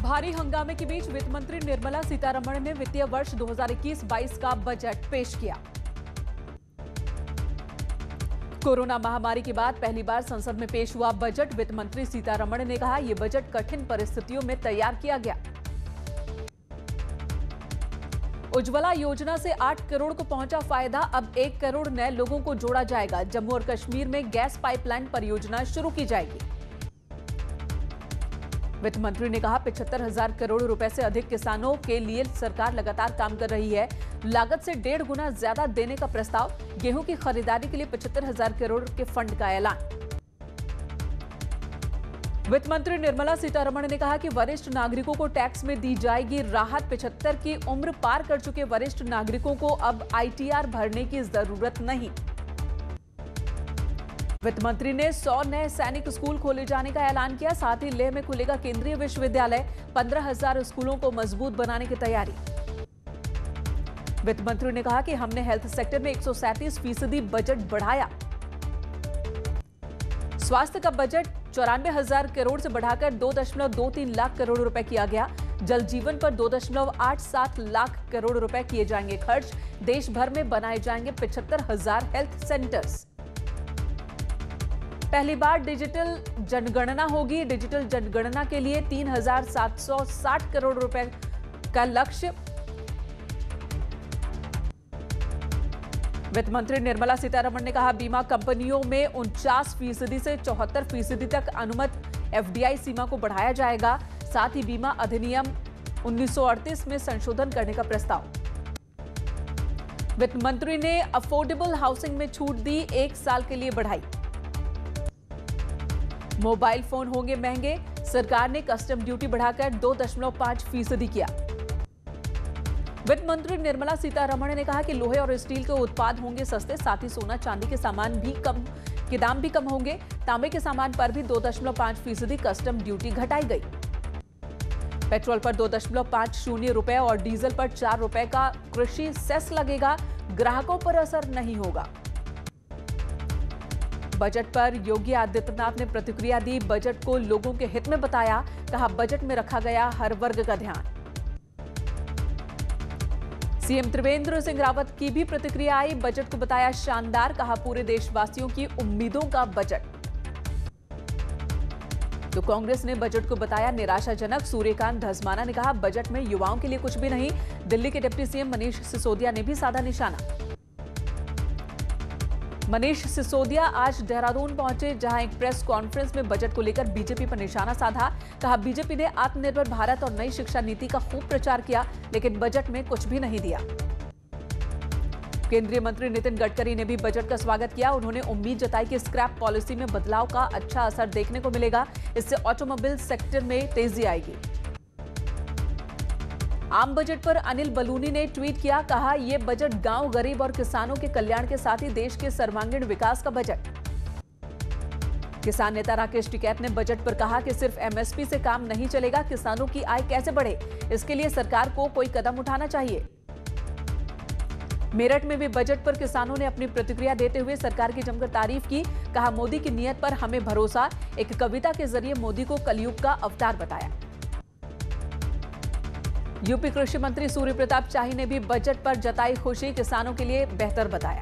भारी हंगामे के बीच वित्त मंत्री निर्मला सीतारमण ने वित्तीय वर्ष 2021-22 का बजट पेश किया। कोरोना महामारी के बाद पहली बार संसद में पेश हुआ बजट। वित्त मंत्री सीतारमण ने कहा, यह बजट कठिन परिस्थितियों में तैयार किया गया। उज्ज्वला योजना से 8 करोड़ को पहुंचा फायदा, अब 1 करोड़ नए लोगों को जोड़ा जाएगा। जम्मू और कश्मीर में गैस पाइपलाइन परियोजना शुरू की जाएगी। वित्त मंत्री ने कहा, 75,000 करोड़ रुपए से अधिक किसानों के लिए सरकार लगातार काम कर रही है। लागत से 1.5 गुना ज्यादा देने का प्रस्ताव। गेहूं की खरीदारी के लिए 75,000 करोड़ के फंड का ऐलान। वित्त मंत्री निर्मला सीतारमण ने कहा कि वरिष्ठ नागरिकों को टैक्स में दी जाएगी राहत। 75 की उम्र पार कर चुके वरिष्ठ नागरिकों को अब ITR भरने की जरूरत नहीं। वित्त मंत्री ने 100 नए सैनिक स्कूल खोले जाने का ऐलान किया। साथ ही लेह में खुलेगा केंद्रीय विश्वविद्यालय। 15,000 स्कूलों को मजबूत बनाने की तैयारी। वित्त मंत्री ने कहा कि हमने हेल्थ सेक्टर में 137% बजट बढ़ाया। स्वास्थ्य का बजट 94,000 करोड़ से बढ़ाकर 2.23 लाख करोड़ रुपए किया गया। जल जीवन पर 2.87 लाख करोड़ रुपए किए जाएंगे खर्च। देश भर में बनाए जाएंगे 75,000 हेल्थ सेंटर्स। पहली बार डिजिटल जनगणना होगी। डिजिटल जनगणना के लिए 3,760 करोड़ रुपए का लक्ष्य। वित्त मंत्री निर्मला सीतारमण ने कहा, बीमा कंपनियों में 49% से 74% तक अनुमत FDI सीमा को बढ़ाया जाएगा। साथ ही बीमा अधिनियम 1938 में संशोधन करने का प्रस्ताव। वित्त मंत्री ने अफोर्डेबल हाउसिंग में छूट दी, 1 साल के लिए बढ़ाई। मोबाइल फोन होंगे महंगे, सरकार ने कस्टम ड्यूटी बढ़ाकर 2.5% किया। वित्त मंत्री निर्मला सीतारमण ने कहा कि लोहे और स्टील के उत्पाद होंगे सस्ते। साथ ही सोना चांदी के दाम भी कम होंगे। तांबे के सामान पर भी 2.5% कस्टम ड्यूटी घटाई गई। पेट्रोल पर 2.50 रुपए और डीजल पर 4 रुपए का कृषि सेस लगेगा। ग्राहकों पर असर नहीं होगा। बजट पर योगी आदित्यनाथ ने प्रतिक्रिया दी। बजट को लोगों के हित में बताया। कहा, बजट में रखा गया हर वर्ग का ध्यान। सीएम त्रिवेंद्र सिंह रावत की भी प्रतिक्रिया आई। बजट को बताया शानदार। कहा, पूरे देशवासियों की उम्मीदों का बजट। तो कांग्रेस ने बजट को बताया निराशाजनक। सूर्यकांत धस्माना ने कहा, बजट में युवाओं के लिए कुछ भी नहीं। दिल्ली के डिप्टी सीएम मनीष सिसोदिया ने भी साधा निशाना। मनीष सिसोदिया आज देहरादून पहुंचे, जहां एक प्रेस कॉन्फ्रेंस में बजट को लेकर बीजेपी पर निशाना साधा। कहा, बीजेपी ने आत्मनिर्भर भारत और नई शिक्षा नीति का खूब प्रचार किया, लेकिन बजट में कुछ भी नहीं दिया। केंद्रीय मंत्री नितिन गडकरी ने भी बजट का स्वागत किया। उन्होंने उम्मीद जताई कि स्क्रैप पॉलिसी में बदलाव का अच्छा असर देखने को मिलेगा। इससे ऑटोमोबाइल सेक्टर में तेजी आएगी। आम बजट पर अनिल बलूनी ने ट्वीट किया। कहा, यह बजट गांव, गरीब और किसानों के कल्याण के साथ ही देश के सर्वांगीण विकास का बजट। किसान नेता राकेश टिकैत ने बजट पर कहा कि सिर्फ MSP से काम नहीं चलेगा। किसानों की आय कैसे बढ़े, इसके लिए सरकार को कोई कदम उठाना चाहिए। मेरठ में भी बजट पर किसानों ने अपनी प्रतिक्रिया देते हुए सरकार की जमकर तारीफ की। कहा, मोदी की नीयत पर हमें भरोसा। एक कविता के जरिए मोदी को कलयुग का अवतार बताया। यूपी कृषि मंत्री सूर्य प्रताप शाही ने भी बजट पर जताई खुशी। किसानों के लिए बेहतर बताया।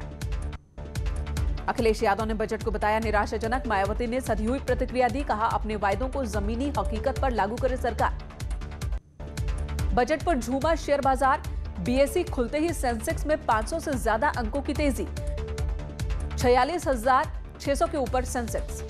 अखिलेश यादव ने बजट को बताया निराशाजनक। मायावती ने सधी हुई प्रतिक्रिया दी। कहा, अपने वायदों को जमीनी हकीकत पर लागू करे सरकार। बजट पर झूमा शेयर बाजार। BSE खुलते ही सेंसेक्स में 500 से ज्यादा अंकों की तेजी। 46,600 के ऊपर सेंसेक्स।